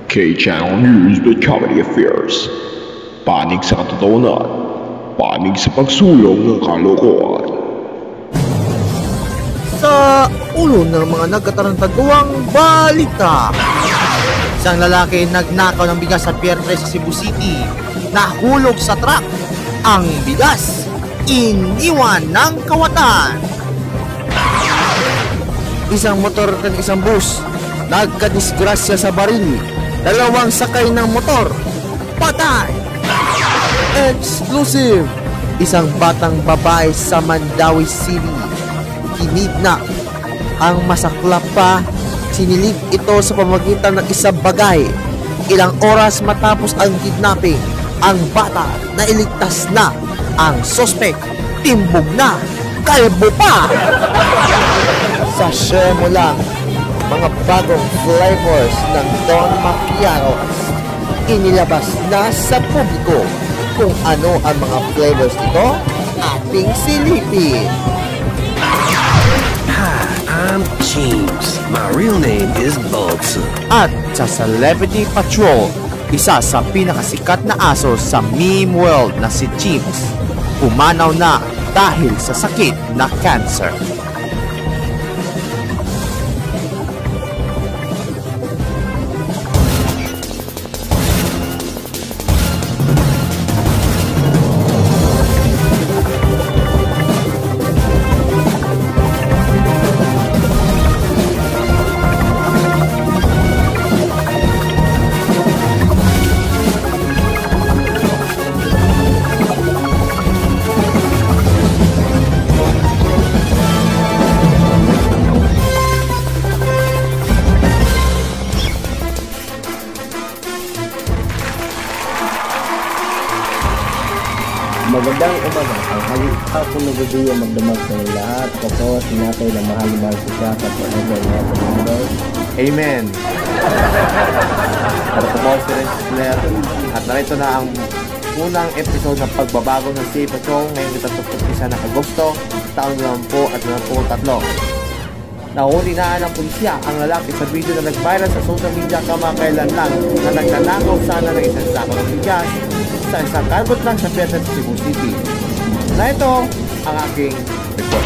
K-Channel News with Comedy Affairs. Panig sa katotohanan, panig sa pagsulong ng kalokohan. Sa ulo ng mga nagkatarantagawang balita, isang lalaki nagnakaw ng bigas sa Pier 3 sa Cebu City. Nahulog sa truck ang bigas, iniwan ng kawatan. Isang motor at isang bus nagkadisgrasya sa baril. Dalawang sakay ng motor patay. Exclusive, isang batang babae sa Mandawi City kinidnap. Ang masaklap pa, sinilip ito sa pamamagitan ng isang bagay. Ilang oras matapos ang kidnapping, ang bata na iligtas na. Ang suspect timbog na, kalbo pa. Sa mo lang mga bagong flavors ng Don Macchiato. Inilabas na sa publiko. Kung ano ang mga flavors nito, ating silipin. Hi, I'm James. My real name is Bulbs. At sa Celebrity Patrol, isa sa pinakasikat na aso sa meme world na si James, pumanaw na dahil sa sakit na cancer. Magandang umaga. Ang hapon na video magdamag sa lahat. Ako sinatay na mahal sa siya sa panagal na panagal. Amen. Para po si Wrestler. At narito na ang unang episode ng pagbabago ng Sea Patrol ngayong 31 ng Agosto, taon 2023. Nahuli na ng pulisya ang lalaki sa video na nag-viral sa social media kamakailan lang na nagnanakaw sana ng isang sako ng bigas sa isang cargo truck sa Pier 3 sa Cebu City. Na ito ang aking report.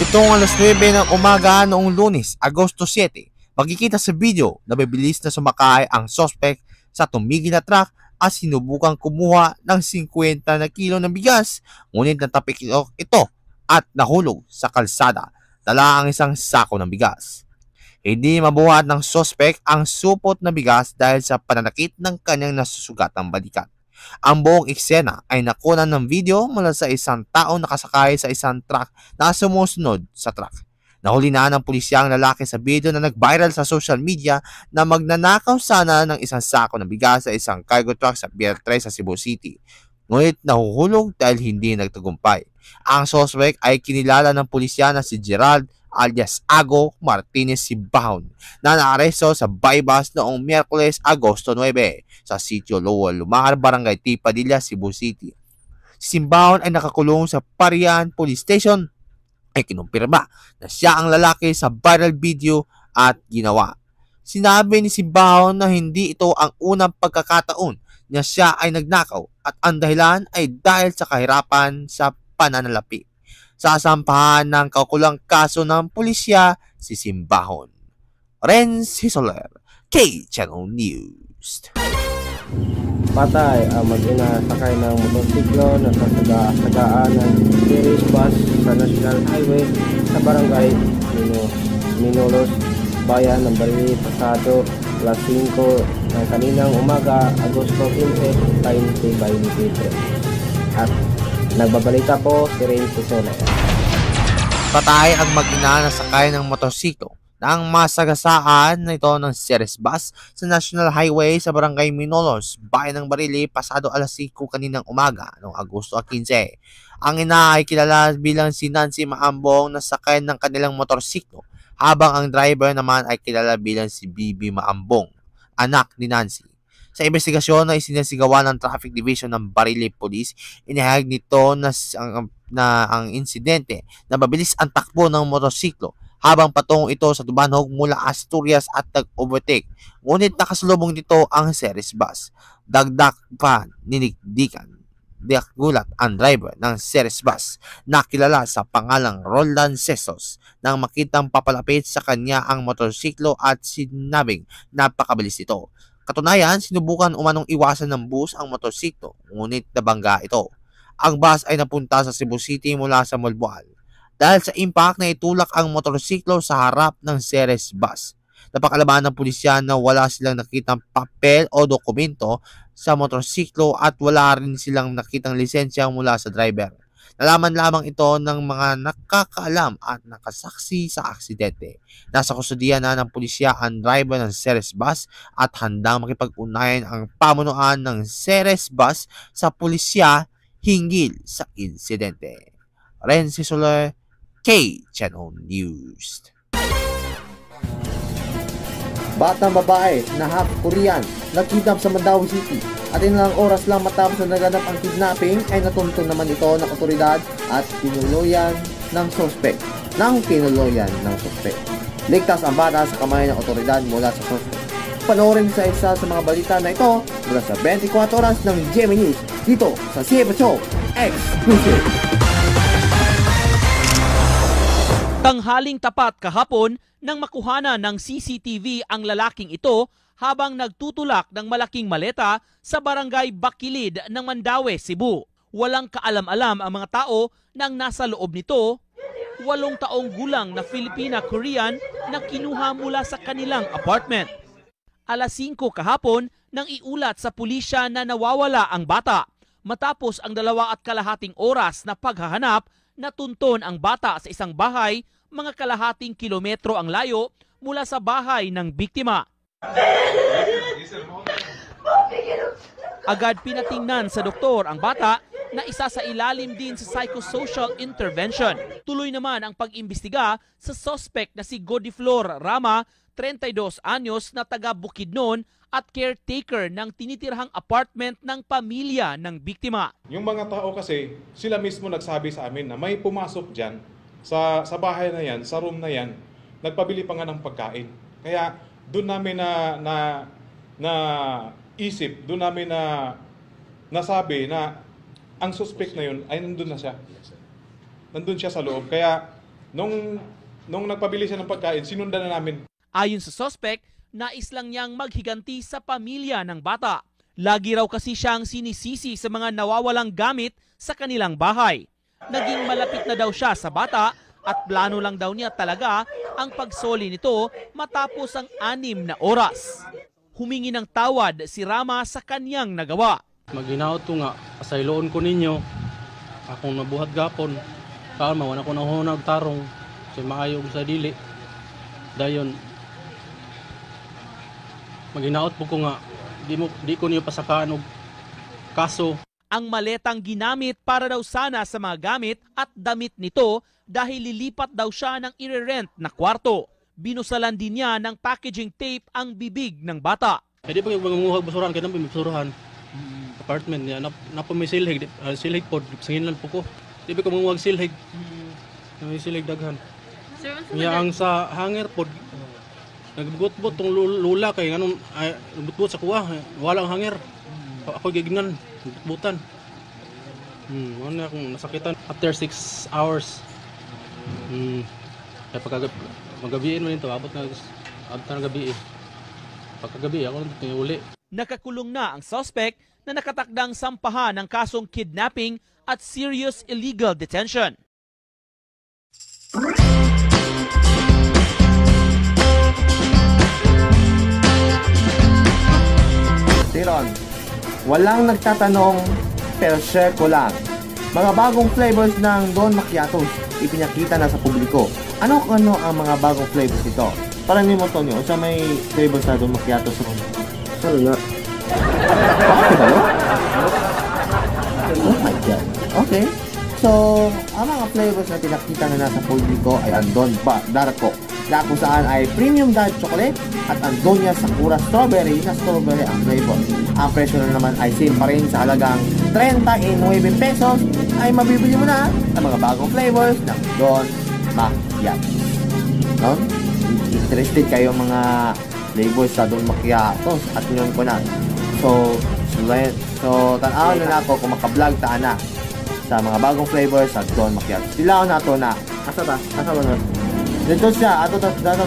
Itong alas 9 ng umaga noong Lunes, Agosto 7, makikita sa video na bibilis na sumakay ang suspect sa tumigil na truck at sinubukang kumuha ng 50 na kilo ng bigas, ngunit natapik ito at nahulog sa kalsada. Dala ang isang sako ng bigas. Hindi mabuhat ng suspect ang supot na bigas dahil sa pananakit ng kanyang nasusugatang balikat. Ang buong eksena ay nakunan ng video mula sa isang tao nakasakay sa isang truck na sumusunod sa truck. Nahuli na ng pulisya ang lalaki sa video na nag-viral sa social media na magnanakaw sana ng isang sako ng bigas sa isang cargo truck sa Pier 3 sa Cebu City. Ngunit nahuhulog dahil hindi nagtagumpay. Ang suspect ay kinilala ng pulisya na si Gerald alias Ago Martinez Simbahon na naaresto sa bypass noong Miyerkules, Agosto 9 sa sitio Lowell, Lumahar, Barangay T. Padilla, Cebu City. Si Simbahon ay nakakulong sa Parian Police Station. Ay kinumpirma na siya ang lalaki sa viral video at ginawa. Sinabi ni Simbahon na hindi ito ang unang pagkakataon na siya ay nagnakaw at ang dahilan ay dahil sa kahirapan sa pananalapi. Sasampahan ng kaukulang kaso ng pulisya si Simbahon. Renz Hisoler, K-Channel News. Patay ang mag-ina sakay ng motorsiklo na sasagaan ng series bus sa National Highway sa Barangay Minolos, Bayan ng Barili, pasado alas 5 ng kaninang umaga, Agosto 15, 2023. At nagbabalita po si Renzo Soler. Patay ang mag-ina na sakay ng motorsiklo na ang masagasaan na ito ng series bus sa National Highway sa Barangay Minolos, Bayan ng Barili, pasado alas 5 kaninang umaga noong Agosto 15. Ang ina ay kilala bilang si Nancy Maambong na sakay ng kanilang motorsiklo, habang ang driver naman ay kilala bilang si Bibi Maambong, anak ni Nancy. Sa investigasyon na isinasigawa ng Traffic Division ng Barili Police, inihayag nito na ang insidente na mabilis ang takbo ng motorsiklo habang patungo ito sa Dubanhog mula Asturias at nag-overtake. Ngunit nakasalubong nito ang Ceres bus. Dagdag pa ninikdikan gulat ang driver ng Ceres bus na kilala sa pangalang Roldan Sesos nang makitang papalapit sa kanya ang motorsiklo at sinabing napakabilis ito. Katunayan, sinubukan umanong iwasan ng bus ang motorsiklo, ngunit nabangga ito. Ang bus ay napunta sa Cebu City mula sa Molboal. Dahil sa impact na itulak ang motorsiklo sa harap ng Ceres bus. Napakalaban ng pulisya na wala silang nakitang papel o dokumento sa motorsiklo at wala rin silang nakitang lisensya mula sa driver. Nalaman lamang ito ng mga nakakaalam at nakasaksi sa aksidente. Nasa kustudiya na ng pulisya ang driver ng Ceres bus at handang makipag-unayan ang pamunuan ng Ceres bus sa pulisya hinggil sa insidente. Renzi Soler, K-Channel News. Batang babae na half Korean nakidnap sa Mandawi City at ilang oras lang matapos na naganap ang kidnapping ay natuntun naman ito ng otoridad at tinuluyan ng suspect. Ligtas ang bata sa kamay ng otoridad mula sa suspect. Panoorin sa isa sa mga balita na ito mula sa 24 oras ng GMA News dito sa CFA Show Exclusive. Tanghaling tapat kahapon nang makuhana ng CCTV ang lalaking ito habang nagtutulak ng malaking maleta sa barangay Bakilid ng Mandawi, Cebu. Walang kaalam-alam ang mga tao nang nasa loob nito, 8 taong gulang na Filipina-Korean na kinuha mula sa kanilang apartment. Alas 5 kahapon nang iulat sa pulisya na nawawala ang bata. Matapos ang 2.5 oras na paghahanap, natunton ang bata sa isang bahay mga kalahating kilometro ang layo mula sa bahay ng biktima. Agad pinatingnan sa doktor ang bata na isa sa ilalim din sa psychosocial intervention. Tuloy naman ang pag-imbestiga sa suspect na si Godiflor Rama, 32 anyos na taga Bukidnon at caretaker ng tinitirhang apartment ng pamilya ng biktima. Yung mga tao kasi, sila mismo nagsabi sa amin na may pumasok dyan sa bahay na yan, sa room na yan, nagpabili pa nga ng pagkain. Kaya doon namin na isip, doon namin nasabi na ang suspect na yun ay nandun na siya. Nandun siya sa loob. Kaya nung nagpabili siya ng pagkain, sinundan na namin. Ayon sa suspect, nais lang niyang maghiganti sa pamilya ng bata. Lagi raw kasi siyang sinisisi sa mga nawawalang gamit sa kanilang bahay. Naging malapit na daw siya sa bata at plano lang daw niya talaga ang pagsoli nito matapos ang 6 na oras. Humingi ng tawad si Rama sa kanyang nagawa. Maghinaot ko nga, pasayloon ko ninyo, akong nabuhat gapon, kalma, wala ko nahunag tarong, kasi maayog sa dili. Dayon, maghinaot po ko nga, di ko niyo pasakaan og kaso. Ang maletang ginamit para daw sana sa mga gamit at damit nito dahil lilipat daw siya ng i-rent na kwarto. Binusalan din niya ng packaging tape ang bibig ng bata. Hindi pa yung mangunguhag basurahan, kaya nang basurahan. Apartment niya, napo may silhig po, sanginan po ko. Hindi pa mangunguhag silhig. May silhig daghan. Kaya ang sa hanger po, nagbutbut tong lula kay ganun, nagbutbut sa kuha, walang hanger. Ako gignan, butan. Ano akong nasakitan. After 6 hours, kaya magabiin mo nito, abot na gabi eh. Pagkagabi, ako nang uli. Nakakulong na ang suspect na nakatakdang sampahan ng kasong kidnapping at serious illegal detention. Tiron, walang nagtatanong pero share ko lang. Mga bagong flavors ng Don Macchiatos ipinakita na sa publiko. Ano ang mga bagong flavors nito? Parang ni Montonio, sa may flavors na Don Macchiatos ron. Wala. Okay ba yun? Oh my God. Okay. So, ang mga flavors na pinakita na nasa publiko ay ang Don Darko, na kung saan ay premium dark chocolate at ang Donya Sakura strawberry na strawberry ang flavor. Ang presyo na naman ay same pa rin sa halagang 39 pesos ay mabibili mo na ang mga bagong flavors ng Don Macchiatos. no? Interested kayo mga labels sa Don Macchiato at yun ko na. So tanaw na ako kung maka-vlog ta na sa mga bagong flavors sa Don Macchiato. Sila na to na. Asa ba no? Dito siya ato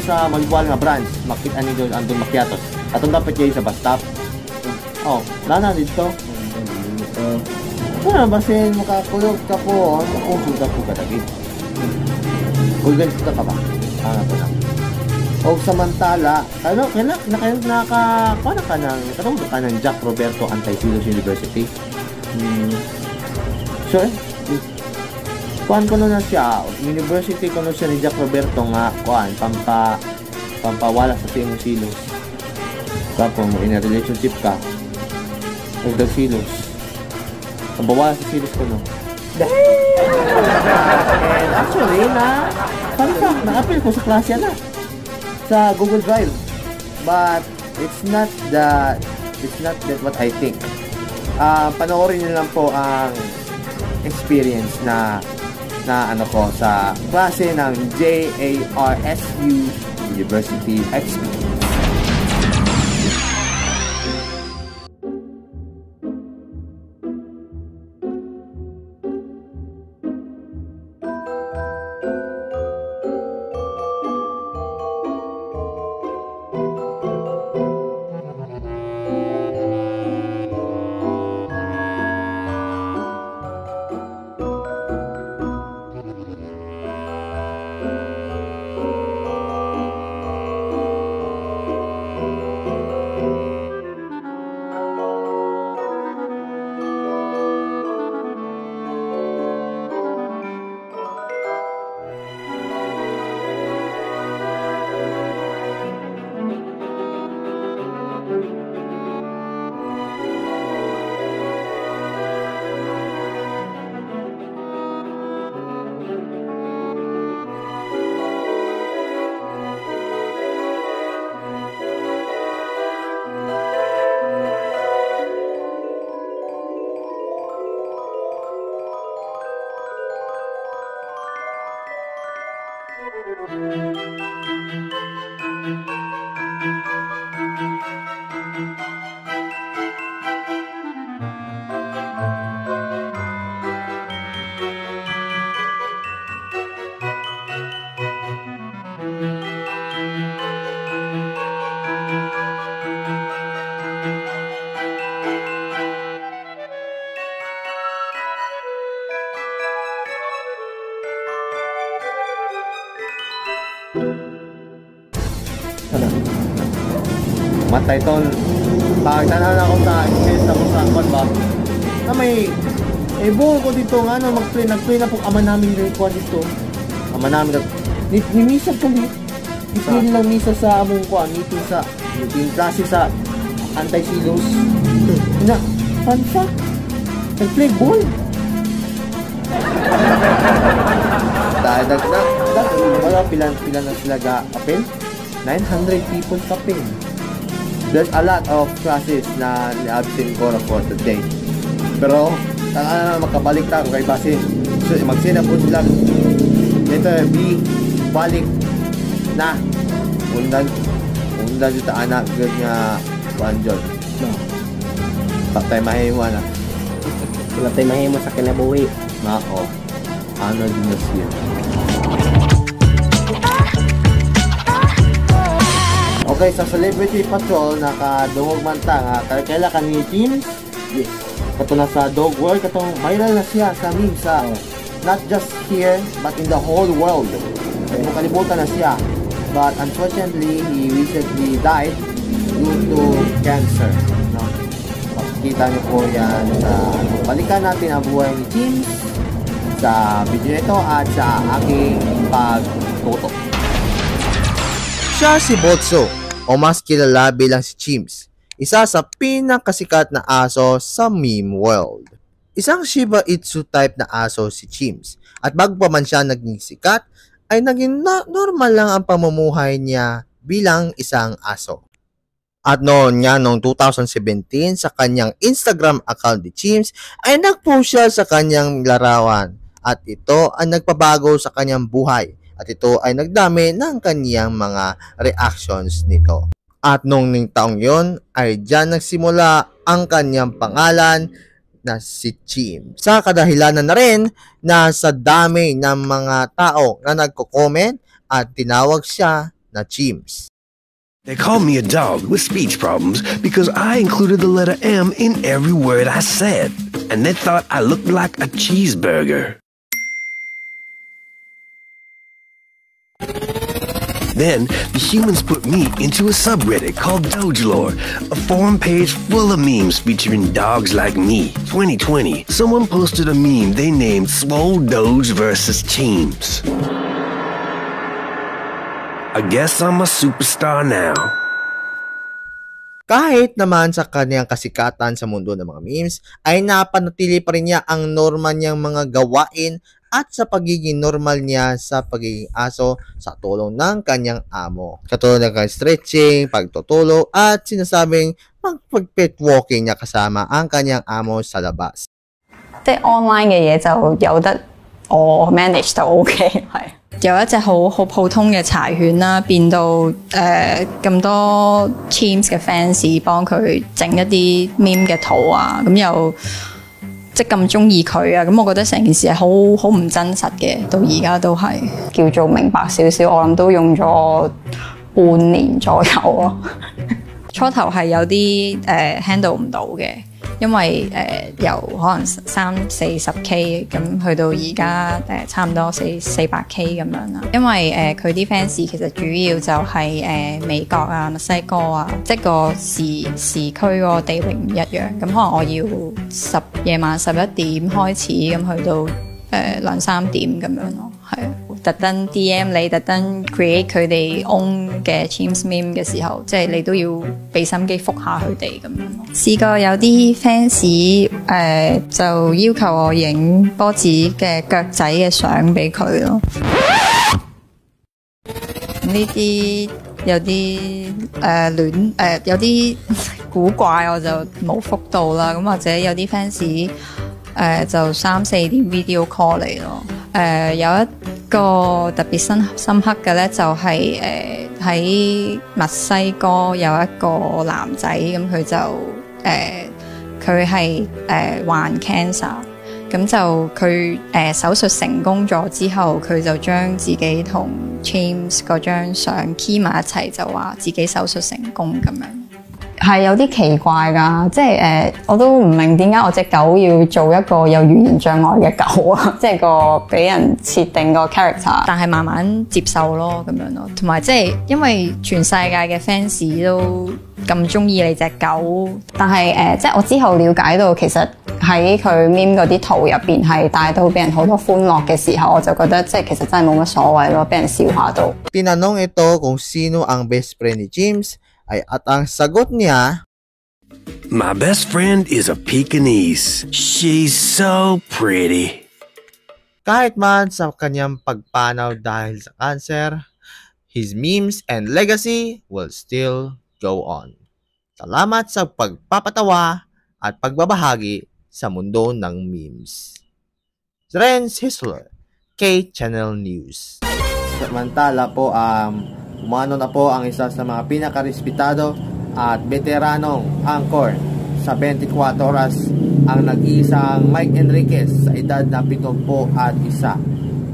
sa magbuwal nga branch. Makita ni Don ang Don Macchiato. Atong dapat kayo sa bus stop. Oh, lana dito. Ano basin makakulog ka po, makukulog ka po kadagit. Kulgan ka ba? Ano to na? O samantala, nakatulog ka ng Jack Roberto Antisilos University. Sure? Kuhan ko na siya, university ko na siya ni Jack Roberto nga, pampawala sa Timong Silos. Tapos mo, in a relationship ka, Dag Silos. Pampawala sa Silos ko, no? And actually, fun fact, na-appeal ko sa klase na. Sa Google Drive, but it's not that what I think. Panoorin niyo lang po ang experience na ano ko sa klase ng JARSU University XP. Matay ton. Pagtanaw ako sa experience ako sa kwan ba. Na may buong ko dito nga nag-play na po ama namin kwan dito. Ama namin ni misa kali. Ipili lang misa sa among kwan meeting klase sa Antisilos. Na fun fact. Nag-play ball. Wala pila na sila ga-apel. 900 people kapin. There's a lot of classes na ni-absent ko na for today. Pero, saan na makabalik tayo kay Basin. So, magsina po sila. Letter B, balik na. Undan dito anak good nga Juan. Patay mahimo na. Patay mahimo sa kinabuhi. Nako. Ano din na siya. Okay, sa Celebrity Patrol, nakadungog man ta nga kaila kani teams. Yes. Kato na sa Dog World, katong viral na siya sa meme sa not just here but in the whole world. Kung kalibutan na siya. But unfortunately, he recently died due to cancer. No? Makikita niyo po yan sa balikan natin ang buhay ni Teams sa video nito at sa aking pagtutok. Siya si Botso, o mas kilala bilang si Chimps, isa sa pinakasikat na aso sa meme world. Isang Shiba Inu type na aso si Chimps, at bago pa man siya naging sikat, ay naging normal lang ang pamumuhay niya bilang isang aso. At noong 2017, sa kanyang Instagram account ni Chimps, ay nag-post siya sa kanyang larawan, at ito ang nagpabago sa kanyang buhay. at ito ay nagdami ng kaniyang mga reactions nito. At noong taong yon ay diyan nagsimula ang kaniyang pangalan na si Chims. Sa kadahilanan na rin na sa dami ng mga tao na nagko-comment at tinawag siya na Chims. They called me a dog with speech problems because I included the letter M in every word I said, and they thought I looked like a cheeseburger. Then, the humans put me into a subreddit called Dogelore, a forum page full of memes featuring dogs like me. 2020, someone posted a meme they named Swole Doge vs. Teams. I guess I'm a superstar now. Kahit naman sa kanyang kasikatan sa mundo ng mga memes, ay napanatili pa rin niya ang normal niyang mga gawain at sa pagiging normal niya sa pagiging aso sa tulong ng kanyang amo. Katulad ng stretching, pagtutulog at sinasabing pag-pet walking niya kasama ang kanyang amo sa labas. 即係 online 嘅嘢就有得我 manage 就 OK 係。由一隻好普通嘅柴犬啦，變到咁多 Teams 嘅 fans 幫佢整一啲 meme 嘅圖啊，咁又即係咁中意佢啊，咁我覺得成件事係好唔真實嘅，到而家都係叫做明白少少，我諗都用咗半年左右啊。初頭係有啲handle 唔到嘅。因為由可能30-40K 咁去到而家差唔多400K 咁樣啦。因為佢啲 fans 其實主要就係美國啊、墨西哥啊，即係個時區嗰個地域唔一樣。咁可能我要夜晚11點開始咁去到2-3點咁樣咯，係啊。特登 DM 你，特登 create 佢哋 own 嘅 Teams meme 嘅時候，即係你都要俾心機覆下佢哋咁樣咯。試過有啲 fans 就要求我影波子嘅腳仔嘅相俾佢咯。呢啲有啲有啲古怪，我就冇覆到啦。咁或者有啲 fans 就3-4點 video call 嚟咯。有一個特別深刻嘅咧，就係喺墨西哥有一個男仔，咁佢就佢係患 cancer， 咁就佢手術成功咗之後，佢就將自己同 James 嗰張相 key 埋一齊，就話自己手術成功咁樣。係有啲奇怪㗎，即係我都唔明點解我隻狗要做一個有語言障礙嘅狗啊！即係個俾人設定個 character， 但係慢慢接受咯咁樣咯，同埋即係因為全世界嘅 fans 都咁中意你隻狗，但係即係我之後了解到其實喺佢 meme 嗰啲圖入邊係帶到俾人好多歡樂嘅時候，我就覺得即係其實真係冇乜所謂咯，俾人笑下到。Tinanong ito kung sino ang best friend ni James, at ang sagot niya, My best friend is a Pekingese. She's so pretty. Kahit man sa kanyang pagpanaw dahil sa cancer, his memes and legacy will still go on. Salamat sa pagpapatawa at pagbabahagi sa mundo ng memes. Renz Hisler, K-Channel News. Samantala po, umano na po ang isa sa mga pinaka-respetado at veteranong anchor sa 24 oras ang nag-iisang Mike Enriquez sa edad na 71,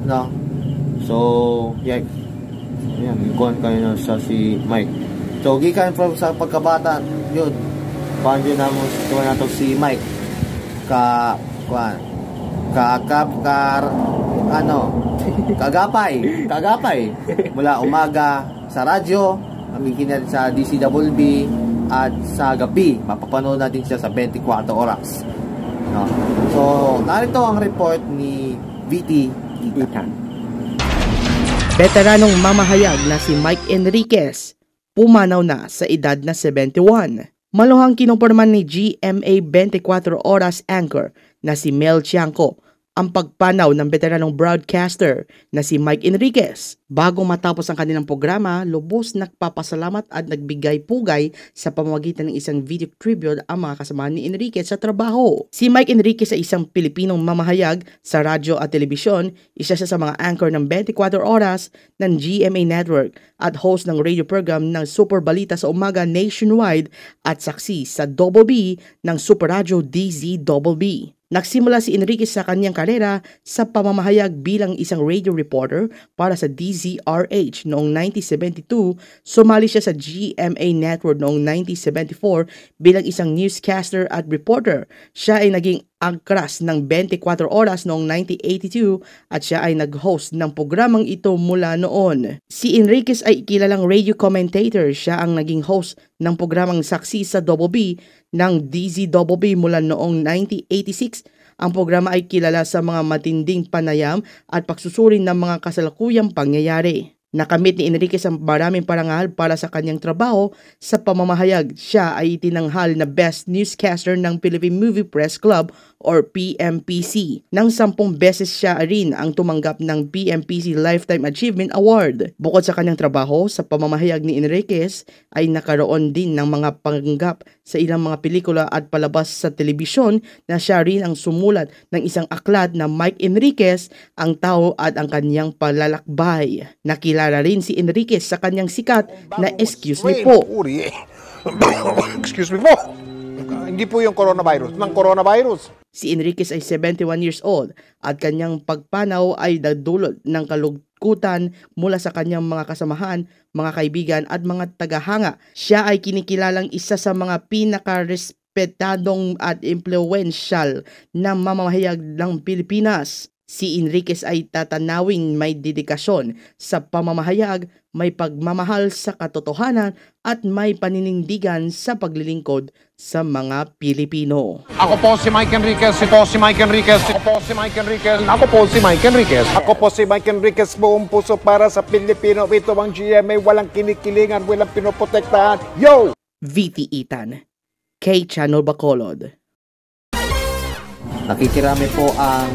no? So, yan, ikuan kayo na sa si Mike. So, gikan from sa pagkabata, yun, paano yun naman na to si Mike kagapay mula umaga sa radyo, nakikinig sa DCWB at sa gabi mapapanood natin siya sa 24 oras, no? So narito ang report ni VT Itan. Veteranong mamahayag na si Mike Enriquez pumanaw na sa edad na 71. Maluhang kinumpirman ni GMA 24 Oras anchor na si Mel Tiangco ang pagpanaw ng veteranong broadcaster na si Mike Enriquez. Bago matapos ang kanilang programa, lubos nagpapasalamat at nagbigay pugay sa pamamagitan ng isang video tribute ang mga kasamahan ni Enriquez sa trabaho. Si Mike Enriquez ay isang Pilipinong mamahayag sa radyo at telebisyon, isa siya sa mga anchor ng 24 oras ng GMA Network at host ng radio program ng Super Balita sa umaga nationwide at saksi sa Double B ng Super Radio DZBB. Nagsimula si Enriquez sa kanyang karera sa pamamahayag bilang isang radio reporter para sa DZRH noong 1972. Sumali siya sa GMA Network noong 1974 bilang isang newscaster at reporter. Siya ay naging angkras ng 24 oras noong 1982 at siya ay nag-host ng programang ito mula noon. Si Enriquez ay kilalang radio commentator. Siya ang naging host ng programang Saksi sa Double B ng DZBB mula noong 1986. Ang programa ay kilala sa mga matinding panayam at pagsusuri ng mga kasalukuyang pangyayari. Nakamit ni Enriquez ang maraming parangal para sa kanyang trabaho sa pamamahayag. Siya ay itinanghal na Best Newscaster ng Philippine Movie Press Club or PMPC. Nang 10 beses siya rin ang tumanggap ng PMPC Lifetime Achievement Award. Bukod sa kanyang trabaho sa pamamahayag ni Enriquez ay nakaroon din ng mga panggap sa ilang mga pelikula at palabas sa telebisyon na siya rin ang sumulat ng isang aklat na Mike Enriquez, ang tao at ang kanyang palalakbay. Nakilala rin si Enriquez sa kanyang sikat na Excuse Me Po. Excuse me po. Hindi po yung coronavirus, ng coronavirus. Si Enriquez ay 71 years old at kanyang pagpanaw ay nagdulot ng kalungkutan mula sa kanyang mga kasamahan, mga kaibigan at mga tagahanga. Siya ay kinikilalang isa sa mga pinaka-respetadong at influential na mamamahayag ng Pilipinas. Si Enriquez ay tatanawing may dedikasyon sa pamamahayag, may pagmamahal sa katotohanan at may paninindigan sa paglilingkod sa mga Pilipino. Ako po si Mike Enriquez, ito si Mike Enriquez, ako po si Mike Enriquez, ako po si Mike Enriquez. Ako po si Mike Enriquez, buong puso para sa Pilipino. Ito ang GMA, walang kinikilingan, walang pinoprotektahan. Yo! VT Ethan, K-Channel Bacolod. Nakikirami po ang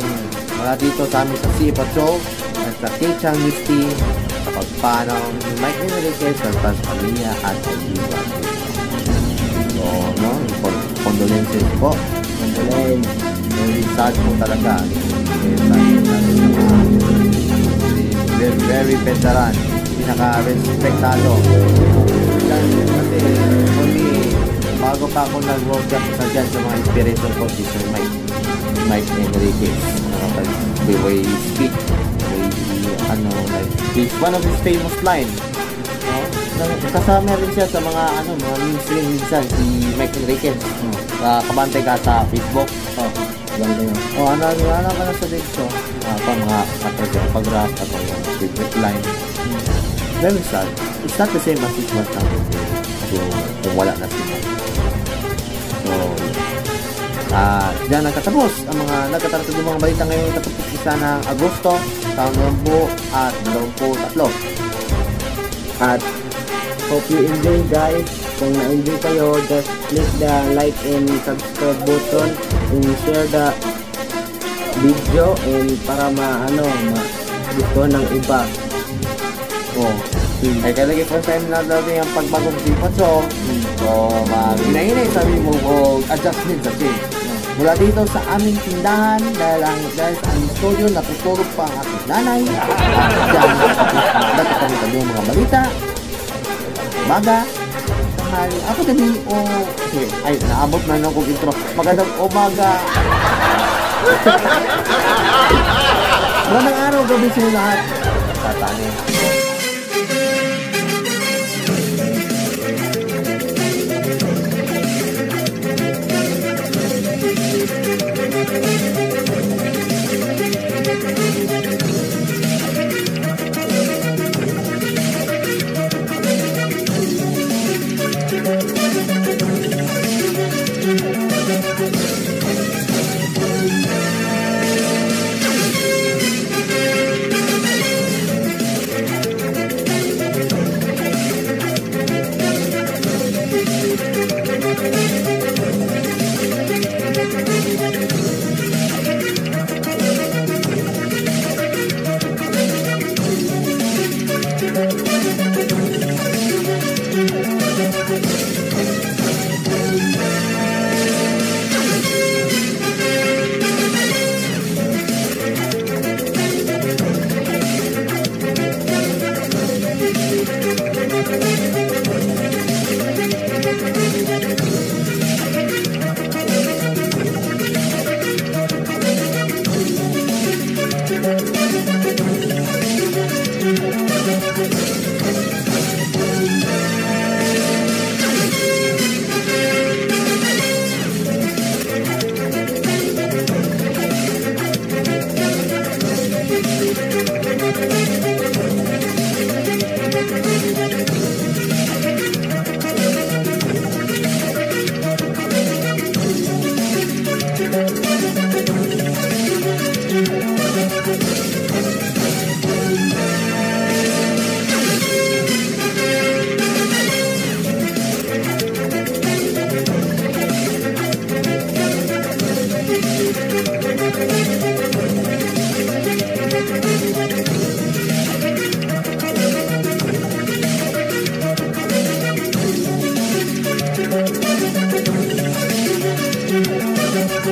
mula dito sa amin sa CFA Show at sa K-Channel News Team sa pagpanaw ni Mike Enriquez sa pamilya at kaibigan. So, no? Condolences po. Condolence. Very sad po talaga. Very veteran. Pinaka-respectado. Kasi, for me, bago pa ako nag-broadcast sa dyan sa mga inspiration ko, si Sir Mike Enriquez. The way he speak, the way he, like, he's one of his famous line. Kasama rin siya sa mga, mga memes rin minsan, si Mike Enriquez. Kabantay ka sa Facebook. Ganda yun. Ano ka na sa dito? Mga pag-rap at yung favorite line. Very sad. It's not the same as it was now. So, kung wala na si Mike. So, diyan nagtatapos ang mga nagkataratag ng mga balita ngayong 31 ng Agosto taong 2023. At hope you enjoy, guys. Kung na-enjoy kayo, just click the like and subscribe button and share the video and para gusto ng iba. Ay kalagi first time na daw yung pagbagong sipat. So mag-inainay sabi mo o adjustment sa change. Mula dito sa aming tindahan dahil sa aming studio natutulog pa ang aking nanay. Diyan nakakita kami yung mga balita. Umaga. Ako gabi naabot na lang kong intro. Magandang umaga. Magandang araw gabi sa lahat. Tatani.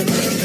Bye.